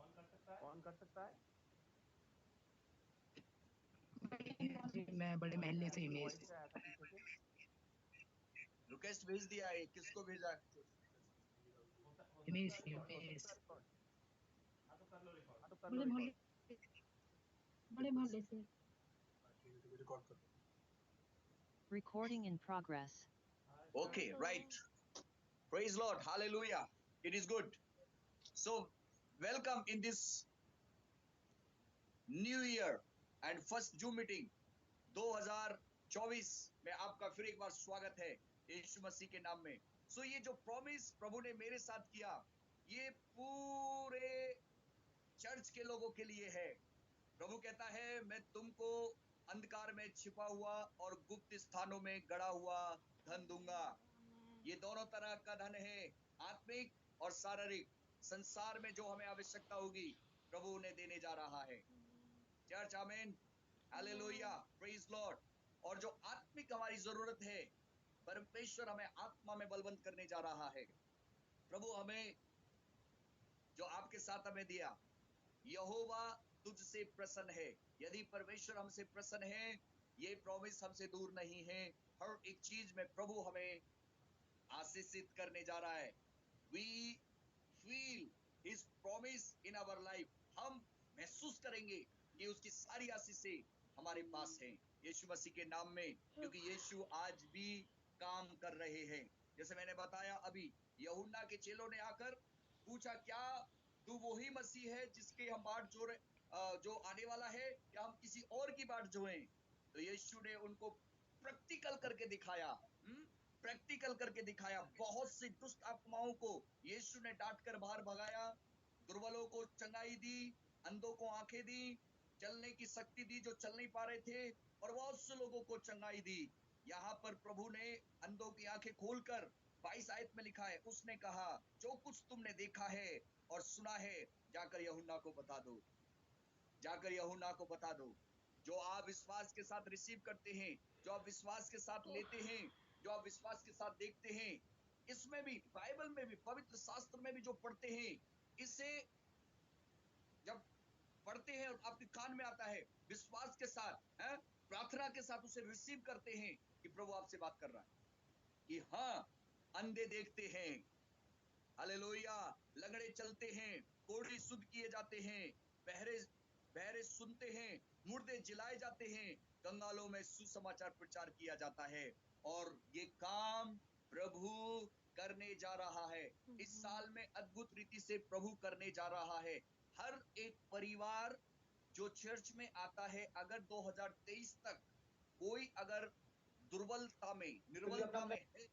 कौन कर सकता है? मैं बड़े महल्ले से आपकी हिमेश। वॉइस से आया था पीछे से। रिक्वेस्ट भेज दिया है, किसको भेजा? हिमेश हो हिमेश। सकता है रिकॉर्ड। हाँ तो कर लो बड़े रिकॉर्ड। मोहल्ले बड़े मोहल्ले से। रिकॉर्ड कर। Recording in progress. Okay, right. Praise Lord. Hallelujah. It is good. So, welcome in this new year and first Zoom meeting 2024 में आपका फिर एक बार स्वागत है यीशु मसीह के नाम में। सो ये जो प्रॉमिस प्रभु ने मेरे साथ किया, ये पूरे चर्च के लोगों के लिए है। प्रभु कहता है, मैं तुमको अंधकार में छिपा हुआ और गुप्त स्थानों में गड़ा हुआ धन दूंगा। ये दोनों तरह का धन है, आत्मिक और शारीरिक। संसार में जो हमें आवश्यकता होगी प्रभु उन्हें देने जा रहा है। चर्च, आमीन, हालेलुया, प्रेज लॉर्ड। और जो आत्मिक हमारी जरूरत है, परमेश्वर हमें आत्मा में बलवंत करने जा रहा है। प्रभु हमें जो आपके साथ हमें दिया, यहोवा तुझसे प्रसन्न है। यदि परमेश्वर हमसे प्रसन्न है, ये प्रॉमिस हमसे दूर नहीं है। हर एक चीज में प्रभु हमें आशीषित करने जा रहा है। We feel his promise in our life. हम महसूस करेंगे कि उसकी सारी आशीषें हमारे पास हैं यीशु मसीह के नाम में, क्योंकि यीशु आज भी काम कर रहे हैं। जैसे मैंने बताया अभी, यूहन्ना के चेलों ने आकर पूछा, क्या तू वही मसीह है जिसके हम बाट जो आने वाला है, या हम किसी और की बाट जोएं? तो यीशु ने उनको प्रैक्टिकल करके दिखाया। प्रैक्टिकल करके दिखाया। बहुत सी दुष्ट आत्माओं को यीशु ने डांट कर बाहर भगाया, दुर्बलों को चंगाई दी, अंधों को आंखें दी, चलने की शक्ति दी जो चल नहीं पा रहे थे, और बहुत से लोगों को चंगाई दी। यहाँ पर प्रभु ने अंधों की आंखें खोलकर 22 आयत में लिखा है, उसने कहा, जो कुछ तुमने देखा है और सुना है, जाकर यूहन्ना को बता दो। जाकर यूहन्ना को बता दो। जो आप विश्वास के साथ रिसीव करते हैं, जो आप विश्वास के साथ लेते हैं, जो आप विश्वास के साथ देखते हैं, इसमें भी, बाइबल में भी, पवित्र शास्त्र में भी जो पढ़ते हैं, इसे जब पढ़ते हैं और आपके कान में आता है, विश्वास के साथ, प्रार्थना के साथ उसे रिसीव करते हैं कि प्रभु आपसे बात कर रहा है कि हाँ, अंधे देखते हैं, हालेलुया, लंगड़े चलते हैं, कोढ़ी शुद्ध किए जाते हैं, बहरे बहरे सुनते हैं, मुर्दे जिलाए जाते हैं, कंगालों में सुसमाचार प्रचार किया जाता है। और ये काम प्रभु करने जा रहा है। इस साल में अद्भुत रीति से प्रभु करने जा रहा है। हर एक परिवार जो चर्च में आता है, अगर 2023 तक कोई अगर दुर्बलता में, निर्बलता में है,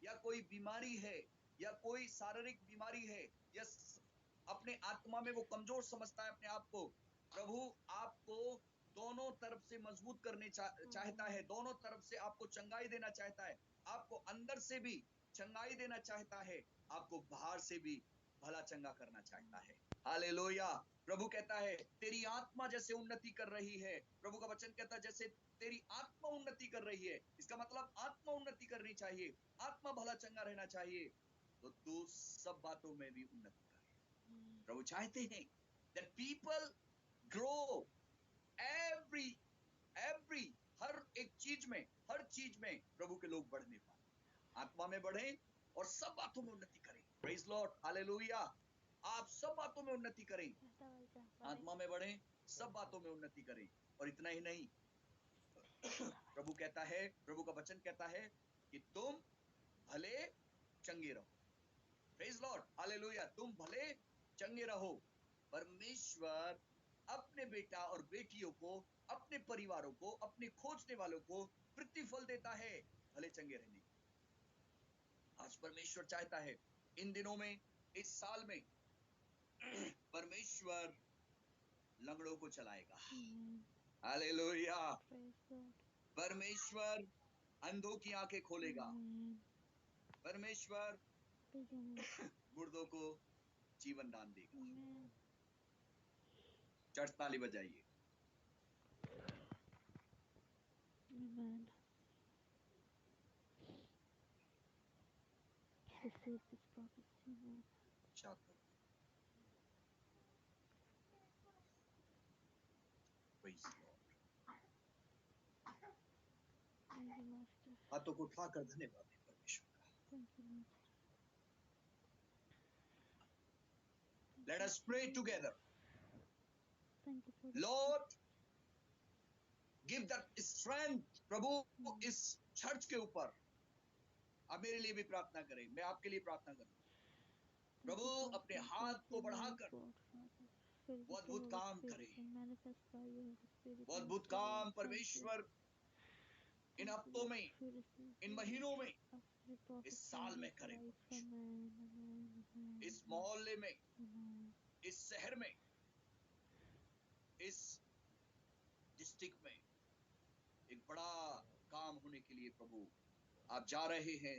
या कोई बीमारी है, या कोई शारीरिक बीमारी है, या अपने आत्मा में वो कमजोर समझता है अपने आप को, प्रभु आपको दोनों तरफ से मजबूत करने चाहता है, दोनों तरफ से आपको चंगाई देना चाहता है, आपको अंदर से भी चंगाई देना चाहता है, आपको बाहर से भी भला चंगा करना चाहता है। हालेलुया। प्रभु कहता है, तेरी आत्मा जैसे उन्नति कर रही है, प्रभु का वचन कहता है, जैसे तेरी आत्मा उन्नति कर रही है, इसका मतलब आत्मा उन्नति करनी चाहिए, आत्मा भला चंगा रहना चाहिए, तो तू सब बातों में भी उन्नति करे। प्रभु चाहते हैं that people grow every हर एक चीज में, हर चीज में प्रभु के लोग बढ़ने पाए, आत्मा में बढ़े और सब बातों में उन्नति करें। Praise Lord, hallelujah. आप सब बातों में उन्नति करें, आत्मा में बढ़े, सब बातों में उन्नति करें। और इतना ही नहीं, प्रभु कहता है, प्रभु का वचन कहता है कि तुम भले चंगे रहो। Praise Lord, hallelujah. तुम भले चंगे रहो। परमेश्वर अपने बेटा और बेटियों को, अपने परिवारों को, अपने खोजने वालों को प्रतिफल देता है भले चंगे रहने की। आज परमेश्वर चाहता है, इन दिनों में, इस साल में, परमेश्वर लंगड़ों को चलाएगा। हालेलुया। परमेश्वर अंधों की आंखें खोलेगा। परमेश्वर मुर्दों को जीवन दान देगा। चर्च ताली बजाइए। Praise the Lord. Thank you, Master. हाथों को उठाकर धन्यवाद दें परमेश्वर का. Thank you, Master. Let us pray together. Thank you for the Lord, give that strength, प्रभु इस चर्च के ऊपर. आप मेरे लिए भी प्रार्थना करें, मैं आपके लिए प्रार्थना करूं. Thank प्रभु you, God, अपने for हाथ the को word of बढ़ाकर God, Father. Fill वो with your अद्भुत Holy काम Spirit करें. and manifest by your Holy Spirit. वो अद्भुत Master, काम Lord. Thank you. परमेश्वर इन Thank you, हफ्तों Lord. में, We receive इन you. महीनों में, After the इस prophesy साल में his करें life. परमेश्वर. Amen, amen, amen, इस मोहल्ले में, amen. इस शहर में, इस डिस्ट्रिक्ट में एक बड़ा काम होने के लिए प्रभु आप जा रहे हैं,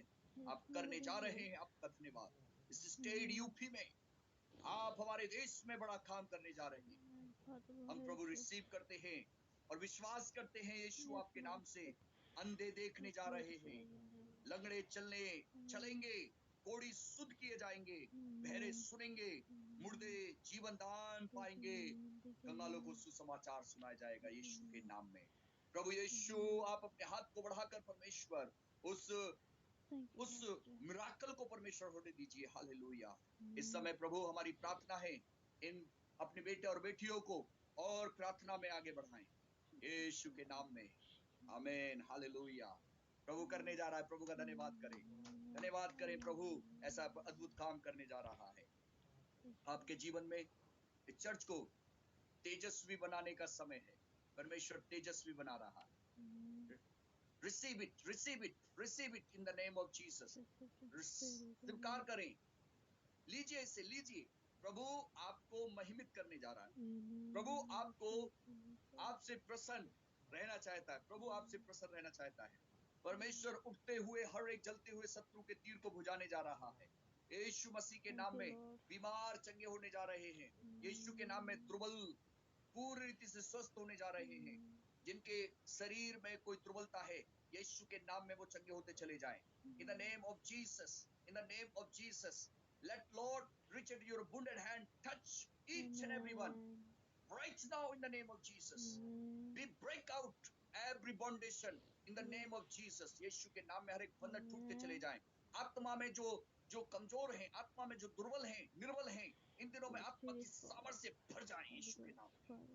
आप करने जा रहे हैं. आपका धन्यवाद. इस स्टेट यूपी में आप हमारे देश में बड़ा काम करने जा रहे हैं. Amen. Father, हम Lord, प्रभु help us. रिसीव करते हैं और विश्वास करते हैं. यीशु Yes, आपके नाम से Master. अंधे देखने Yes, जा Lord, रहे हैं, Lord. लंगड़े चलने चलेंगे, कोढ़ी शुद्ध किए जाएंगे, बहरे सुनेंगे, मुर्दे जीवन दान पाएंगे, कंगालों को सुसमाचार सुनाया जाएगा यीशु के नाम में. प्रभु यीशु आप अपने हाथ को बढ़ाकर परमेश्वर उस Thank you, Master. मिराकल को परमेश्वर होने दीजिए. हालेलुया. इस समय प्रभु हमारी प्रार्थना है, इन अपने बेटे और बेटियों को और प्रार्थना में आगे बढ़ाएं यीशु के नाम में. आमीन. हालेलुया. प्रभु करने जा रहा है. प्रभु का धन्यवाद करें, धन्यवाद करें. प्रभु ऐसा अद्भुत काम करने जा रहा है आपके जीवन में. इस चर्च को तेजस्वी बनाने का समय है. परमेश्वर तेजस्वी बना रहा है. Receive it, receive it, receive it in the name of Jesus. स्वीकार करें, लीजिए इसे, लीजिए. प्रभु आपको महिमित करने जा रहा है. प्रभु आपको आपसे प्रसन्न रहना चाहता है. प्रभु आपसे प्रसन्न रहना चाहता है. परमेश्वर उठते हुए हर एक जलते हुए शत्रु के तीर को बुझाने जा रहा है. यीशु मसीह के नाम में बीमार चंगे होने जा रहे हैं. यीशु के नाम में दुर्बल पूरी रीति से स्वस्थ होने जा रहे हैं. जिनके शरीर में कोई दुर्बलता है, यीशु के नाम में वो चंगे होते चले जाएं. In the name of Jesus, in the name of Jesus. Let Lord reach into your wounded hand, touch each and every one right now in the name of Jesus. We break out every bondation in the name of Jesus. यीशु के नाम में हर एक बंधन टूटते चले जाएं. आत्मा में जो कमजोर हैं, आत्मा में जो दुर्बल हैं, निर्बल हैं, इन दिनों में आत्मा की सामर्थ से भर जाएं यीशु के नाम में.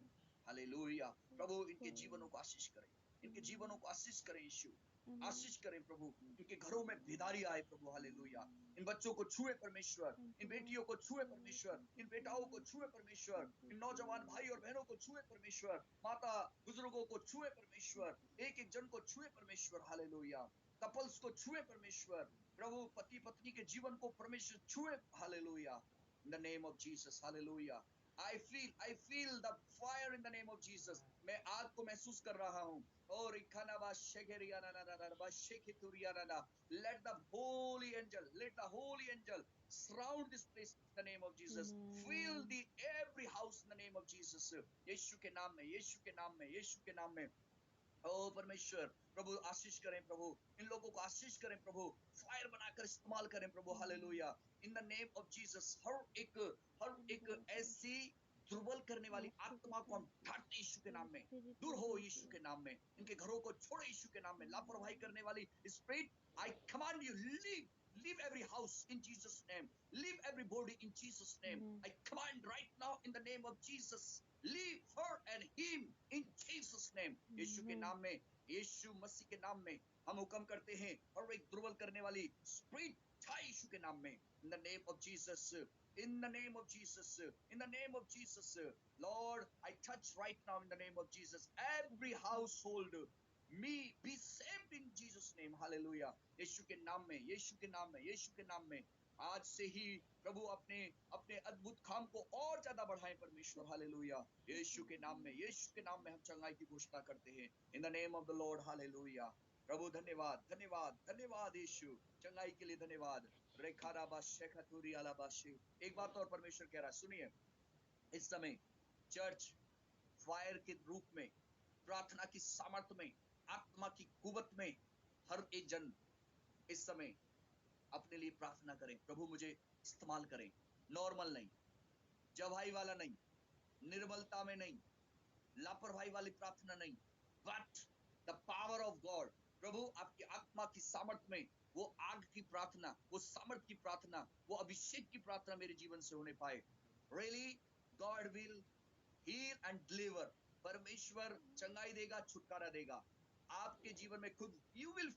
हालेलुया. प्रभु इनके जीवनों को आशीष करें, इनके जीवनों को आशीष करें. यीशु आशीष करें प्रभु. इनके घरों में बेदारी आए प्रभु. हालेलुया. इन बच्चों को छुए परमेश्वर, इन बेटियों को छुए परमेश्वर, इन बेटाओं को छुए परमेश्वर, इन नौजवान भाई और बहनों को छुए परमेश्वर, माता बुजुर्गों को छुए परमेश्वर, एक एक जन को छुए परमेश्वर. हालेलुया. कपल्स को छुए परमेश्वर. प्रभु पति पत्नी के जीवन को परमेश्वर छुए. Hallelujah. In the name of Jesus. Hallelujah. I feel the fire in the name of Jesus. मैं आग को महसूस कर रहा हूँ. और let the holy angel surround this place in the name of Jesus. Fill the every house in the name of Jesus. यीशु के नाम में, यीशु के नाम में, यीशु के नाम में. ओ परमेश्वर प्रभु आशीष करें. प्रभु इन लोगों को आशीष करें. प्रभु फायर बनाकर इस्तेमाल करें प्रभु. Hallelujah. In the name of Jesus. हर एक ऐसी दुर्बल करने वाली आत्मा को हम ढांटते यीशु के नाम में. दूर हो यीशु के नाम में. इनके घरों को छोड़े यीशु के नाम में. लापरवाही करने वाली spirit, I command you, leave every house in Jesus name. Leave every body in Jesus name. I command right now in the name of Jesus. Leave her and him in Jesus name. यीशु के नाम में, यीशु मसीह के नाम में हम हुक्म करते हैं. और एक दुर्बल करने वाली स्पिरिट यीशु के नाम में. In the name of Jesus. In the name of Jesus. In the name of Jesus. Lord, I touch right now in the name of Jesus every household. Me be saved in Jesus name. Hallelujah. यीशु के नाम में, यीशु के नाम में, यीशु के नाम में आज से ही प्रभु अपने अद्भुत काम को और ज्यादा बढ़ाएं परमेश्वर. हालेलुया. यीशु के नाम में, यीशु के नाम में हम चंगाई की घोषणा करते हैं. In the name of the Lord. Hallelujah. प्रभु धन्यवाद, धन्यवाद, धन्यवाद यीशु. चंगाई के लिए धन्यवाद. रेखाराबा शेखतुरी अलाबाशी. एक बात और परमेश्वर कह रहा है, सुनिए. इस समय चर्च फायर के रूप में, प्रार्थना की सामर्थ्य में, आत्मा की कुवत में हर एक जन इस समय अपने लिए प्रार्थना करें. प्रभु मुझे इस्तेमाल करें. नॉर्मल नहीं, जवाई वाला नहीं, निर्बलता में नहीं, लापरवाही वाली प्रार्थना नहीं, but the power of God. प्रभु आपकी आत्मा की सामर्थ में वो आग की प्रार्थना, वो सामर्थ की प्रार्थना, वो अभिषेक की प्रार्थना मेरे जीवन से होने पाए। Really God will heal and deliver. परमेश्वर चंगाई देगा, छुटकारा देगा आपके जीवन में। खुद यू विल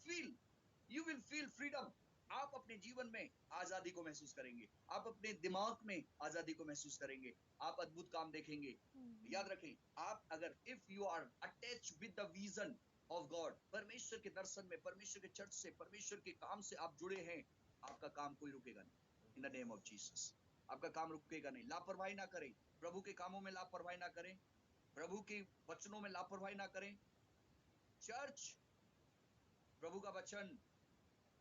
फील फ्रीडम। आप अपने जीवन में आजादी को महसूस करेंगे, आप अपने दिमाग में आजादी को महसूस करेंगे, आप अद्भुत काम देखेंगे। याद रखें, आप अगर if you are attach with the vision of God, परमेश्वर के दर्शन में, परमेश्वर के चर्च से, परमेश्वर के काम से आप जुड़े हैं, आपका काम कोई रुकेगा नहीं। इन द नेम ऑफ जीसस आपका काम रुकेगा नहीं। लापरवाही ना करें, प्रभु के कामों में लापरवाही ना करें, प्रभु के वचनों में लापरवाही ना करें। चर्च, प्रभु का वचन,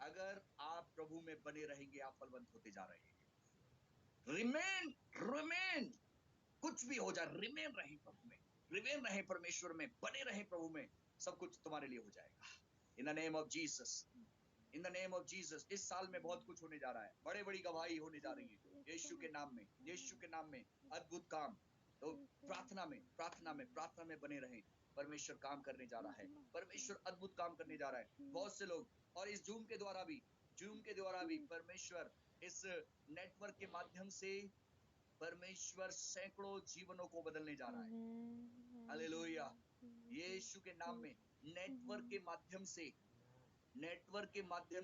अगर आप प्रभु में बने रहेंगे, आप फलवंत होते जा रहे हैं। रिमेन, कुछ भी हो जाए, रिमेन रहे प्रभु में, रिमेन रहे परमेश्वर में, बने रहे प्रभु में, सब कुछ तुम्हारे लिए हो जाएगा। इन the name of Jesus, in the name of Jesus. इस साल में बहुत कुछ होने जा रहा है, बड़े बड़ी गवाही होने जा रही है यीशु के नाम में, यीशु के नाम में अद्भुत काम। तो प्रार्थना में बने रहें। परमेश्वर काम करने जा रहा है, परमेश्वर अद्भुत काम करने जा रहा है। बहुत से लोग, और इस जूम के द्वारा भी परमेश्वर इस नेटवर्क के माध्यम से परमेश्वर सैकड़ों जीवनों को बदलने जा रहा है। हालेलुया, यीशु के नाम में। नेटवर्क के माध्यम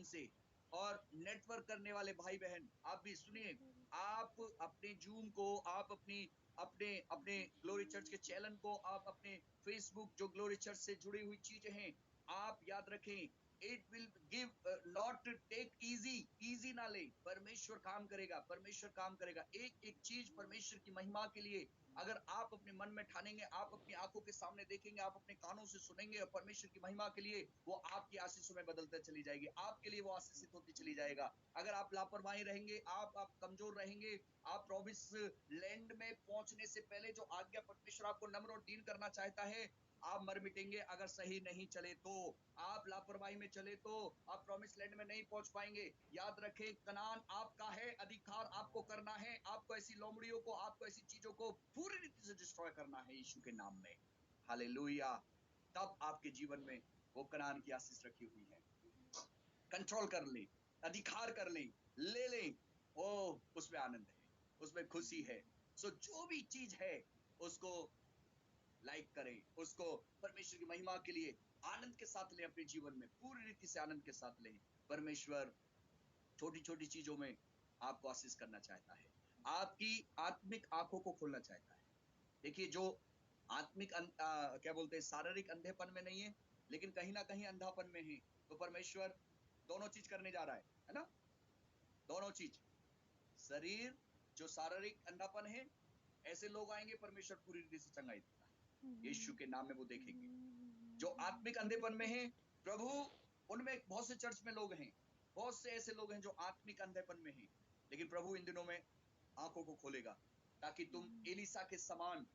से और नेटवर्क करने वाले भाई बहन, आप भी सुनिए, आप अपने जूम को, आप अपने ग्लोरी चर्च के चैनल को, आप अपने फेसबुक जो ग्लोरी चर्च से जुड़ी हुई चीजें हैं, आप याद रखें, it will give not take easy ना ले। परमेश्वर काम करेगा। एक चीज परमेश्वर की महिमा के लिए अगर आप अपने मन में ठानेंगे, आप अपनी आंखों के सामने देखेंगे, आप अपने कानों से सुनेंगे, और परमेश्वर की महिमा के लिए वो आपकी आशीषों में बदलते चली जाएगी, आपके लिए वो आशीषित होती चली जाएगा। अगर आप लापरवाही रहेंगे, आप कमजोर रहेंगे, आप प्रॉमिस लैंड में पहुंचने से पहले जो आज्ञा परमेश्वर आपको नम्र और दीन करना चाहता है, आप मर मिटेंगे। अगर सही नहीं चले तो, आप लापरवाही में चले तो आप प्रॉमिस लैंड में नहीं पहुंच पाएंगे। याद रखें, कनान आपका है, अधिकार आपको करना है। आपको ऐसी लोमड़ियों को, आपको ऐसी चीजों को पूरी रीति से डिस्ट्रॉय करना है यीशु के नाम में। हालेलुया। तब आपके जीवन में वो कनान की आशीष रखी हुई है। कंट्रोल कर ले, अधिकार कर ले, ले ले, ओ उसमें आनंद है, उसमें खुशी है। सो जो भी चीज है उसको लाइक करें, उसको परमेश्वर की महिमा के लिए आनंद के साथ लें, अपने जीवन में पूरी रीति से आनंद के साथ लें। परमेश्वर छोटी छोटी चीजों में आपको आशीष करना चाहता है, आपकी आत्मिक आंखों को खोलना चाहता है। देखिए, जो आत्मिक क्या बोलते हैं, शारीरिक अंधेपन में नहीं है, लेकिन कहीं ना कहीं अंधापन में है, तो परमेश्वर दोनों चीज करने जा रहा है ना। दोनों चीज, शरीर जो शारीरिक अंधापन है, ऐसे लोग आएंगे, परमेश्वर पूरी रीति से चंगाई देगा यीशु के नाम में, वो देखेंगे। जो आत्मिक अंधेपन में है, प्रभु उनमें बहुत से चर्च में लोग हैं, बहुत से ऐसे लोग हैं जो आत्मिक अंधेपन में हैं, लेकिन प्रभु इन दिनों में आंखों को खोलेगा, ताकि तुम एलिसा के समान,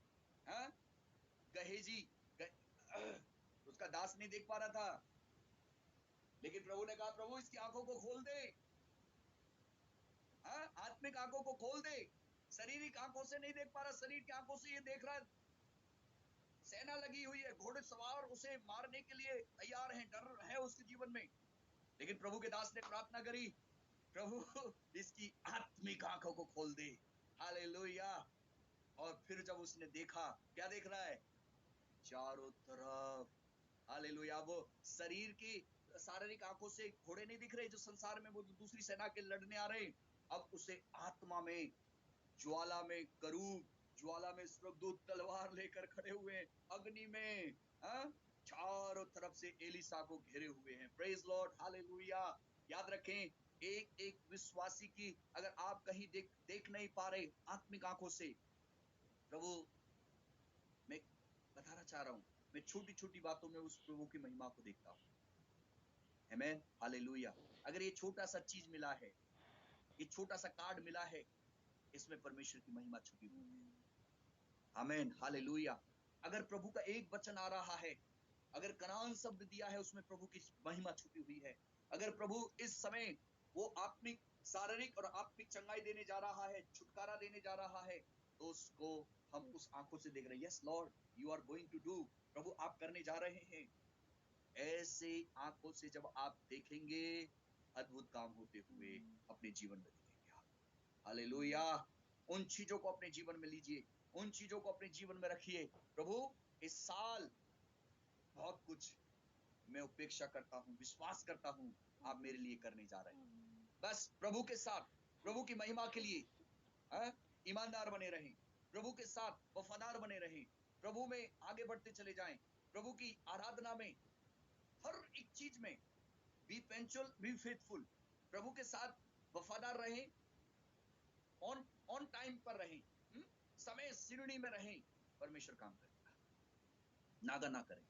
गहेजी उसका दास नहीं देख पा रहा था, लेकिन प्रभु ने कहा, प्रभु इसकी आंखों को खोल दे, आत्मिक आंखों को खोल दे। शारीरिक आंखों से नहीं देख पा रहा, शरीर की आंखों से ये देख रहा है। सेना लगी हुई है, घोड़े सवार उसे मारने के लिए तैयार हैं, डर है उसके जीवन में, लेकिन प्रभु के दास ने प्रार्थना करी, प्रभु इसकी आत्मिक आंखों को खोल दे। हालेलुया। और फिर जब उसने देखा, क्या देख रहा है? चारों तरफ, हालेलुया। वो शरीर की शारीरिक आंखों से घोड़े नहीं दिख रहे जो संसार में वो दूसरी सेना के लड़ने आ रहे, अब उसे आत्मा में, ज्वाला में करूब, ज्वाला में स्वर्गदूत तलवार लेकर खड़े हुए हैं, अग्नि में, चारों तरफ से एलिसा को घेरे हुए हैं। Praise Lord, hallelujah. याद रखें, एक एक विश्वासी की, अगर आप कहीं देख नहीं पा रहे आत्मिक आंखों से, प्रभु मैं बताना चाह रहा हूं, मैं छोटी छोटी बातों में उस प्रभु की महिमा को देखता हूं। आमीन, हालेलुया। अगर ये छोटा सा चीज मिला है, ये छोटा सा कार्ड मिला है, इसमें परमेश्वर की महिमा छुपी हुई है। आमीन, हालेलुया। अगर प्रभु का एक वचन आ रहा है, अगर कनान शब्द दिया है, उसमें प्रभु की महिमा छुपी हुई है। अगर प्रभु इस समय वो आत्मिक, शारीरिक और आत्मिक चंगाई देने जा रहा है, छुटकारा देने जा रहा है, तो उसको हम उस आंखों से देख रहे हैं। Yes Lord, you are going to do, प्रभु आप करने जा रहे हैं। ऐसे आंखों से जब आप देखेंगे, अद्भुत काम होते हुए अपने जीवन में देखेंगे आप। हालेलुया। उन चीजों को अपने जीवन में लीजिए, उन चीजों को अपने जीवन में रखिए। प्रभु इस साल बहुत कुछ मैं उपेक्षा करता हूँ, विश्वास करता हूँ आप मेरे लिए करने जा रहे हैं। बस प्रभु के साथ, प्रभु की महिमा के लिए ईमानदार बने रहें, प्रभु के साथ वफादार बने रहें, प्रभु में आगे बढ़ते चले जाएं, प्रभु की आराधना में, हर एक चीज में बी पेंचुअल, बी फेथफुल, प्रभु के साथ वफादार रहें, ऑन टाइम पर रहें, समय सीढ़ी में रहें। परमेश्वर काम करेगा, नागा ना करें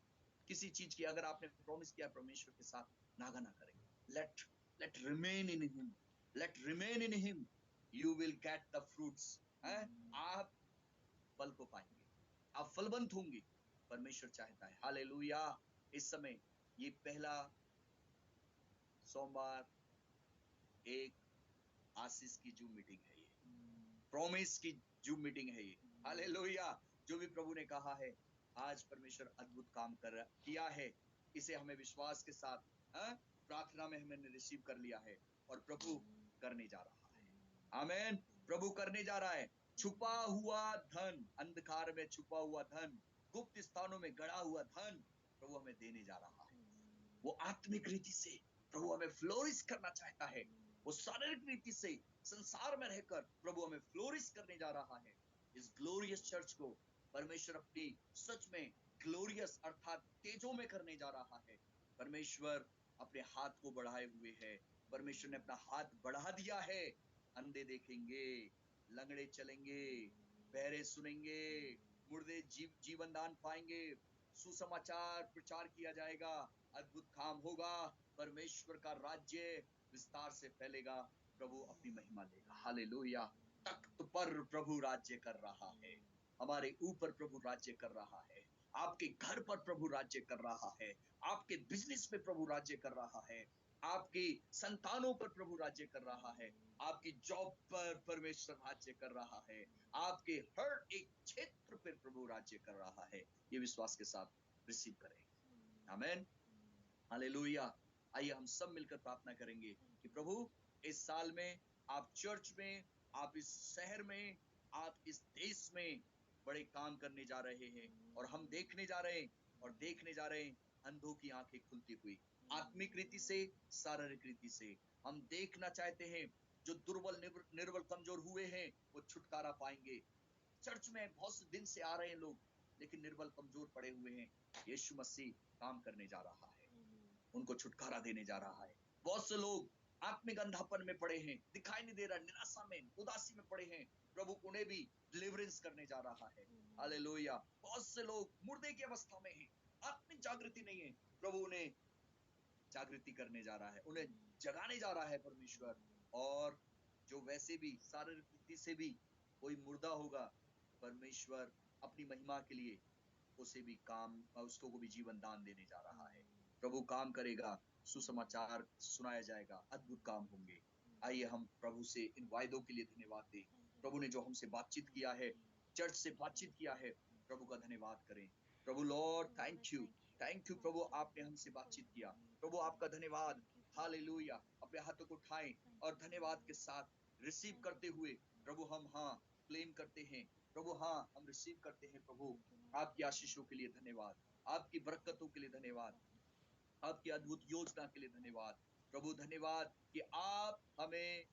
किसी चीज की। अगर आपने प्रॉमिस किया परमेश्वर के साथ, नागा ना करें। Let remain in him, let remain in him, you will get the fruits. आप फल को पाएंगे, आप फलवंत होंगे। परमेश्वर चाहता है। हालेलुया। इस समय ये पहला सोमवार एक आशीष की जूम मीटिंग है, ये प्रॉमिस की जूम मीटिंग है ये। हालेलुया। जो भी प्रभु ने कहा है, आज परमेश्वर अद्भुत काम किया है, इसे हमें विश्वास के साथ प्रार्थना में हमने रिसीव कर लिया है, और प्रभु करने जा रहा है। आमीन। प्रभु करने जा रहा है। छुपा हुआ धन, अंधकार में छुपा हुआ धन, गुप्त स्थानों में गड़ा हुआ धन प्रभु हमें देने जा रहा है। वो आत्मिक रीति से प्रभु हमें फ्लोरिश करना चाहता है। वो शारीरिक रीति से संसार में रहकर प्रभु हमें फ्लोरिश करने जा रहा है। इस ग्लोरियस चर्च को परमेश्वर अपनी सच में ग्लोरियस अर्थात तेजों में करने जा रहा है। परमेश्वर अपने हाथ को बढ़ाए हुए है। परमेश्वर ने अपना हाथ बढ़ा दिया है। अंधे देखेंगे, लंगड़े चलेंगे, बहरे सुनेंगे, मुर्दे जीवन दान पाएंगे, सुसमाचार प्रचार किया जाएगा, अद्भुत काम होगा, परमेश्वर का राज्य विस्तार से फैलेगा, प्रभु अपनी महिमा लेगा। हालेलुया। तख्त पर प्रभु राज्य कर रहा है, हमारे ऊपर प्रभु राज्य कर रहा है, आपके घर पर प्रभु राज्य कर रहा है, आपके बिजनेस में प्रभु राज्य कर रहा है, आपकी संतानों पर प्रभु राज्य कर रहा है, आपकी जॉब पर परमेश्वर राज्य कर रहा है, आपके हर एक क्षेत्र पर प्रभु राज्य कर रहा है। ये विश्वास के साथ रिसीव करें। आमीन। हालेलुया। आइए हम सब मिलकर प्रार्थना करेंगे कि प्रभु इस साल में, आप चर्च में, आप इस शहर में, आप इस देश में बड़े काम करने जा रहे हैं, और हम देखने जा रहे हैं, और देखने जा रहे हैं अंधों की आंखें खुलती हुई, आत्मिक रीति से, शारीरिक रीति से। हम देखना चाहते हैं जो दुर्बल निर्बल कमजोर हुए हैं वो छुटकारा पाएंगे। चर्च में बहुत से दिन से आ रहे हैं लोग, लेकिन निर्बल कमजोर पड़े हुए हैं। यीशु मसीह काम करने जा रहा है, उनको छुटकारा देने जा रहा है। बहुत से लोग आत्मिक अंधापन में पड़े हैं, दिखाई नहीं दे रहा, निराशा में, उदासी में पड़े हैं, प्रभु उन्हें भी डिलीवरेंस करने जा रहा है। हालेलुया। बहुत से लोग मुर्दे की अवस्था में हैं, आत्मिक जागृति नहीं है, प्रभु उन्हें जागृति करने जा रहा है, उन्हें जगाने जा रहा है परमेश्वर। और जो वैसे भी शारीरिक रीति से भी कोई मुर्दा होगा, परमेश्वर अपनी महिमा के लिए उसे भी काम, उसको को भी जीवन दान देने जा रहा है। प्रभु काम करेगा, सुसमाचार सुनाया जाएगा, अद्भुत काम होंगे। आइए हम प्रभु से इन वायदों के लिए धन्यवाद दें। प्रभु ने जो हमसे बातचीत किया है, चर्च से बातचीत किया है, प्रभु का धन्यवाद करें। प्रभु Lord thank you, thank you प्रभु, आपने हमसे बातचीत किया, प्रभु आपका धन्यवाद। हालेलुया। अपने हाथों को उठाएं और धन्यवाद के साथ रिसीव करते हुए प्रभु हम क्लेम करते हैं। प्रभु हम रिसीव करते हैं। प्रभु आपकी आशीषों के लिए धन्यवाद, आपकी बरकतों के लिए धन्यवाद, आपकी अद्भुत योजना के लिए धन्यवाद। प्रभु धन्यवाद कि आप हमें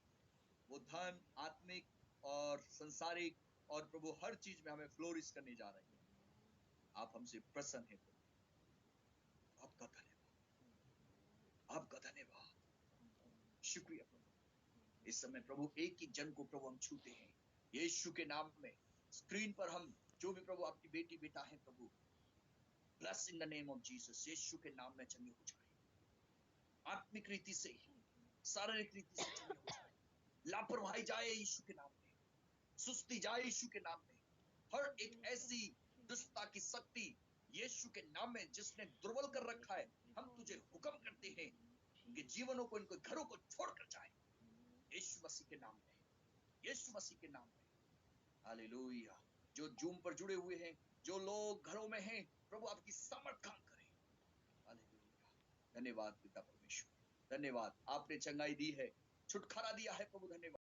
वो धन, आत्मिक और संसारिक, और प्रभु हर चीज में हमें फ्लोरिश करने जा रहे हैं। आप हमसे प्रसन्न हैं प्रभु, आपका धन्यवाद, आपका धन्यवाद, शुक्रिया प्रभु। इस समय प्रभु एक ही जन को प्रभु हम छूते हैं यीशु के नाम में। स्क्रीन पर हम जो भी प्रभु आपकी बेटी बेटा है प्रभु, bless in the name of Jesus, यीशु के नाम में चंगे हो जाए, आत्मिक रीति से, शारीरिक रीति से चंगे हो जाए, लापरवाही जाए यीशु के नाम में, सुस्ती जाए यीशु के नाम में, हर एक ऐसी दुष्टता की शक्ति यीशु के नाम में जिसने दुर्बल कर रखा है, हम तुझे हुक्म करते हैं इनके जीवनों को, इनके घरों को छोड़कर जाए यीशु मसीह के नाम में, यीशु मसीह के नाम में। हालेलुया। जो जूम पर जुड़े हुए हैं, जो लोग घरों में हैं, प्रभु आपकी सामर्थ काम करे। हालेलुया। धन्यवाद पिता परमेश्वर, धन्यवाद, आपने चंगाई दी है, छुटकारा दिया है प्रभु, धन्यवाद।